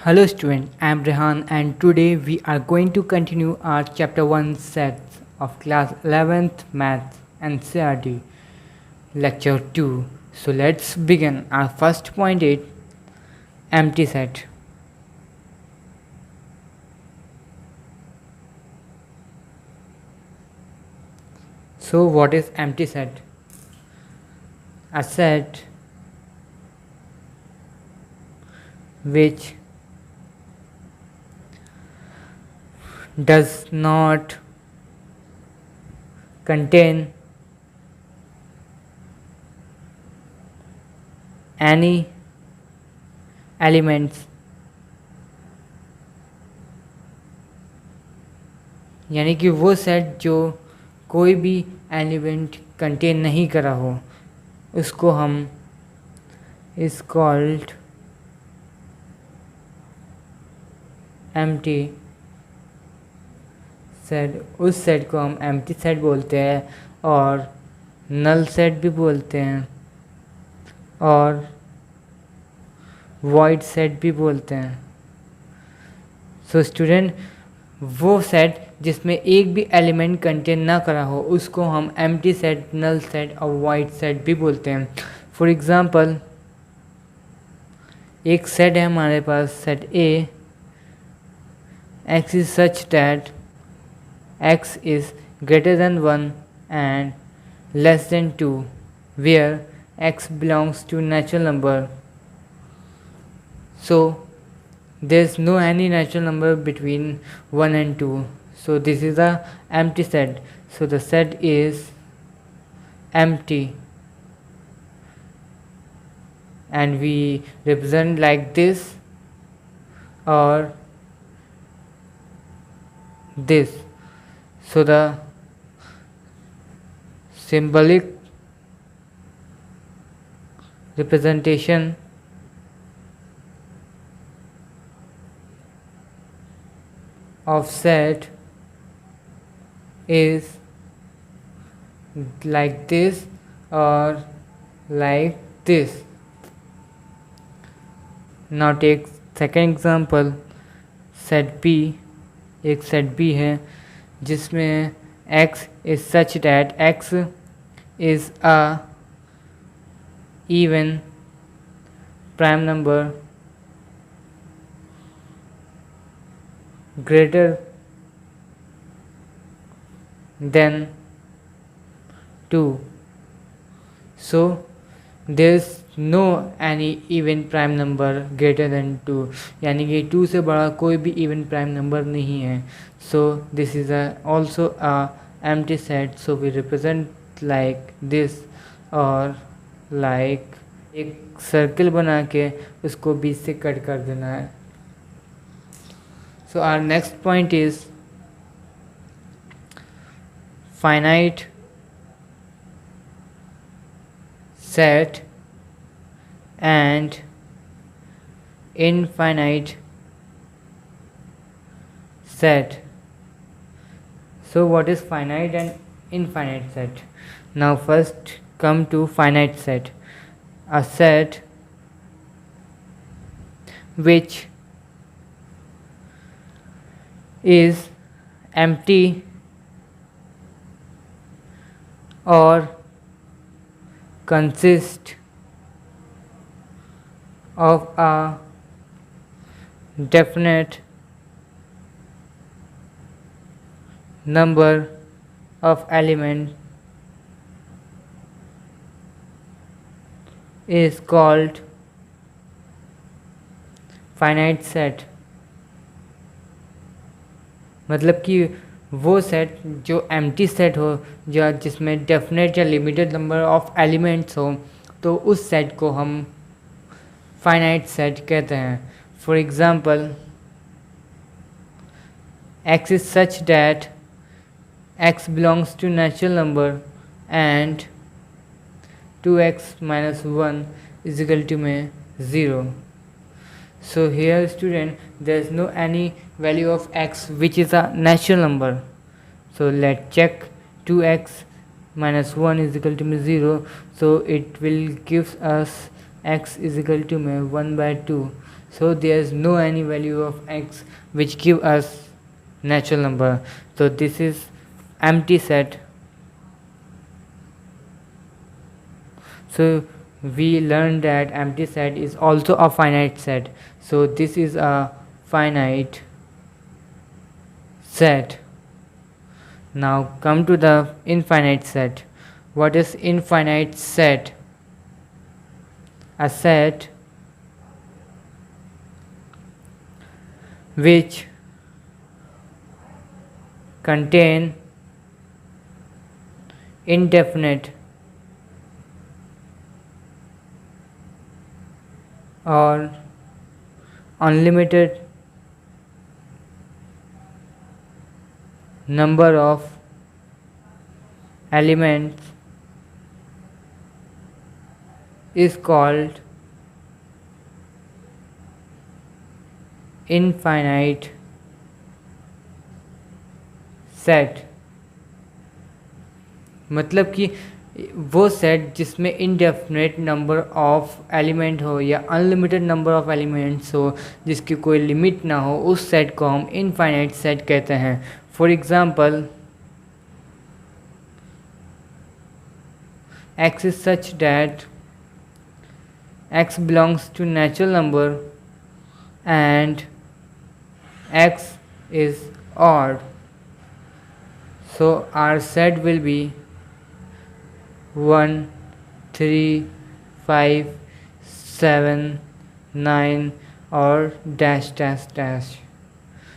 Hello student, I am Rehan and today we are going to continue our chapter 1 sets of class 11th maths and CRT lecture 2. So let's begin. Our first point is empty set. So what is empty set? A set which does not contain any elements, यानी कि वो set जो कोई भी element contain नहीं करा हो उसको हम इज कॉल्ड एम्प्टी सेट। उस सेट को हम एम्प्टी सेट बोलते हैं और नल सेट भी बोलते हैं और वॉइड सेट भी बोलते हैं। सो स्टूडेंट, वो सेट जिसमें एक भी एलिमेंट कंटेन ना करा हो उसको हम एम्प्टी सेट, नल सेट और वॉइड सेट भी बोलते हैं। फॉर एग्जांपल, एक सेट है हमारे पास, set A, x is such that x is greater than 1 and less than 2, where x belongs to natural number. So there is no any natural number between 1 and 2. So this is a empty set. So the set is empty and we represent like this or this. So the symbolic representation of set is like this or like this. Now take second example, set B। एक set B है जिसमें x is such that x is a even prime number greater than 2. So there is no any even prime number greater than 2, यानी कि 2 से बड़ा कोई भी even prime number नहीं है। So this is also a empty set. So we represent like this or like एक circle बना के उसको बीच से कट कर देना है। So our next point is finite set and infinite set. So what is finite and infinite set? Now first come to finite set, a set which is empty or consists of a definite number of elements is called finite set। मतलब कि वो set जो empty set हो, जो जिसमें definite या limited number of elements हो, तो उस सेट को हम फाइनाइट सेट कहते हैं। For example, x is such that x belongs to natural number and 2x minus 1 is equal to 0. So here student, there is no any value of x which is a natural number. So let's check 2x minus 1 is equal to 0. So it will give us x is equal to 1/2. So there is no any value of x which give us natural number. So this is empty set. So we learned that empty set is also a finite set. So this is a finite set. Now come to the infinite set. What is infinite set? A set which contain indefinite or unlimited number of elements is called infinite set. मतलब कि वो set जिसमें indefinite number of element हो या unlimited number of elements हो, जिसकी कोई limit ना हो, उस सेट को हम इनफाइनाइट सेट कहते हैं. For example, x is such that x belongs to natural number and x is odd. So our set will be 1, 3, 5, 7, 9 or dash dash dash.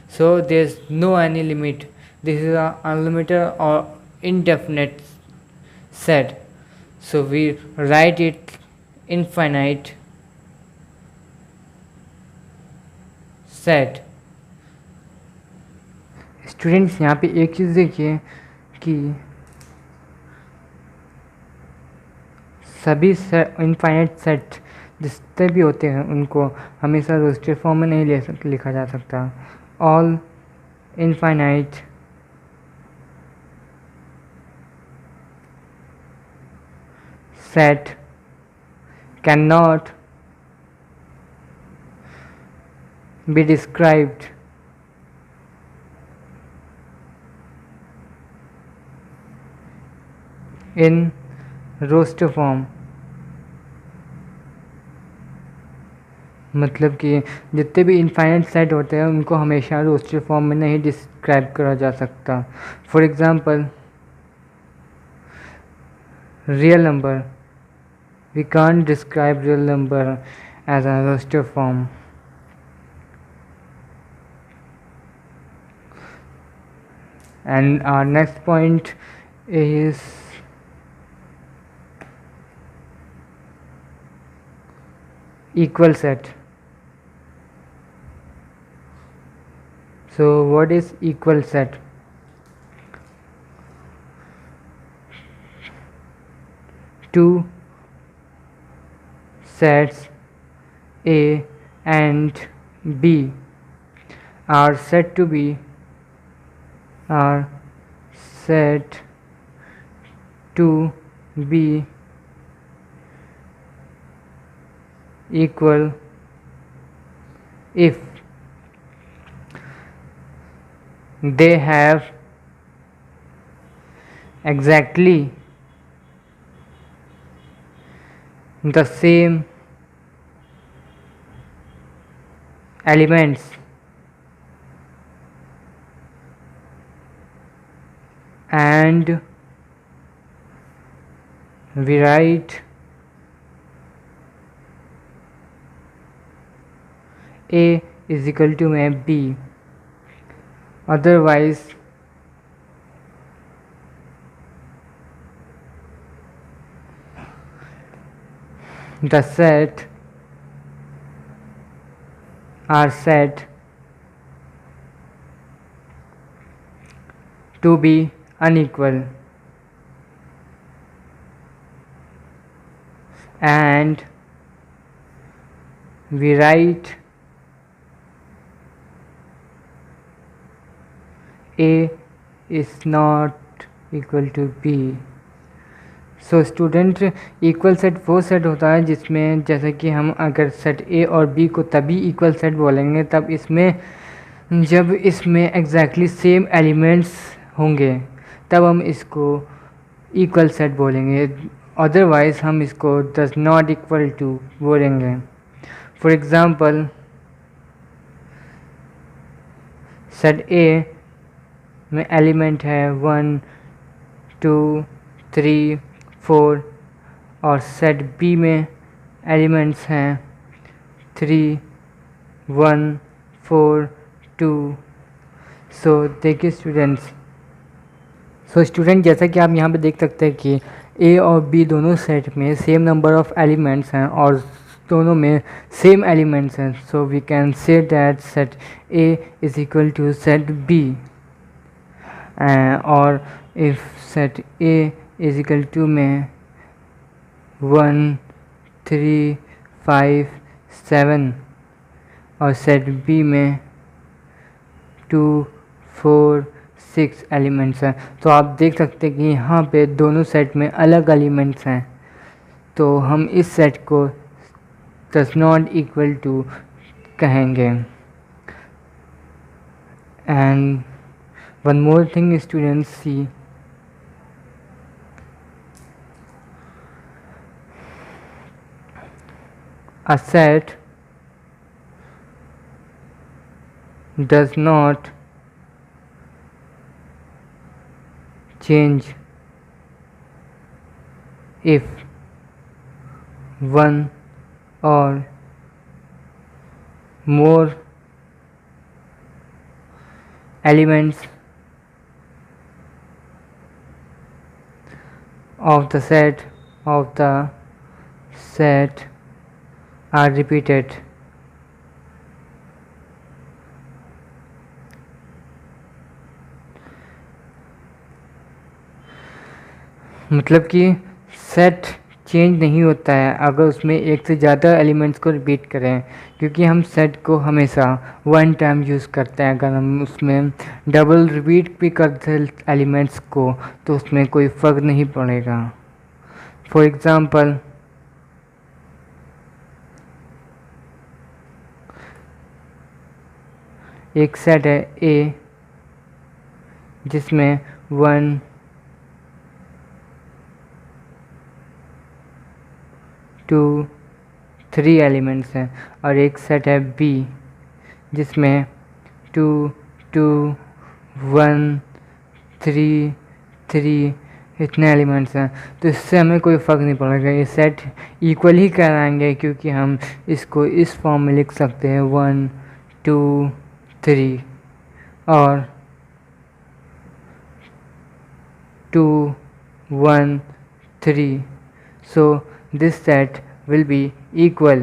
So there's no any limit. This is a unlimited or indefinite set. So we write it infinite set. Students यहाँ पे एक चीज़ देखिए कि सभी infinite set जितने भी होते हैं उनको हमेशा रोस्टेड फॉर्म में नहीं लिखा जा सकता. All infinite set cannot be described in roster form. मतलब कि जितने भी इनफाइनाइट सेट होते हैं उनको हमेशा रोस्टर फॉर्म में नहीं डिस्क्राइब करा जा सकता. For example, real number, we can't describe real number as a roster form. And our next point is equal set. So what is equal set? Two sets A and B are said to be equal if they have exactly the same elements and we write A is equal to B. Otherwise the set are said to be unequal and we write A is not equal to B. So student equal set वो set होता है जिसमें जैसे कि हम अगर set ए और B को तभी इक्वल सेट बोलेंगे तब इसमें जब इसमें एग्जैक्टली सेम एलिमेंट्स होंगे तब हम इसको इक्वल सेट बोलेंगे, अदरवाइज हम इसको डज नॉट इक्वल टू बोलेंगे। फॉर एग्ज़ाम्पल सेट ए में एलिमेंट है 1 2 3 4 और सेट बी में एलिमेंट्स हैं 3 1 4 2। सो देखिए स्टूडेंट्स, स्टूडेंट जैसा कि आप यहाँ पे देख सकते हैं कि ए और बी दोनों सेट में सेम नंबर ऑफ एलिमेंट्स हैं और दोनों में सेम एलिमेंट्स हैं। So we can say that set A is equal to set B, और if set A is equal to में 1 3 5 7 और सेट बी में 2 4 6 एलिमेंट्स हैं, तो आप देख सकते हैं कि यहाँ पे दोनों सेट में अलग एलिमेंट्स हैं, तो हम इस सेट को डज नॉट इक्वल टू कहेंगे। And one more thing students see, a set does not change if one or more elements of the set are repeated। मतलब कि सेट चेंज नहीं होता है अगर उसमें एक से ज़्यादा एलिमेंट्स को रिपीट करें, क्योंकि हम सेट को हमेशा वन टाइम यूज़ करते हैं। अगर हम उसमें डबल रिपीट भी करते हैं एलिमेंट्स को तो उसमें कोई फ़र्क नहीं पड़ेगा। फॉर एग्ज़ाम्पल एक सेट है ए जिसमें 1 2 3 एलिमेंट्स हैं और एक सेट है बी जिसमें 2 2 1 3 3 इतने एलिमेंट्स हैं, तो इससे हमें कोई फ़र्क नहीं पड़ेगा, ये सेट इक्वल ही कराएंगे क्योंकि हम इसको इस फॉर्म में लिख सकते हैं 1 2 3 और 2 1 3, so this set will be equal।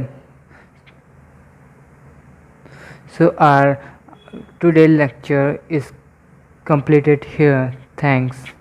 So our today lecture is completed here. Thanks.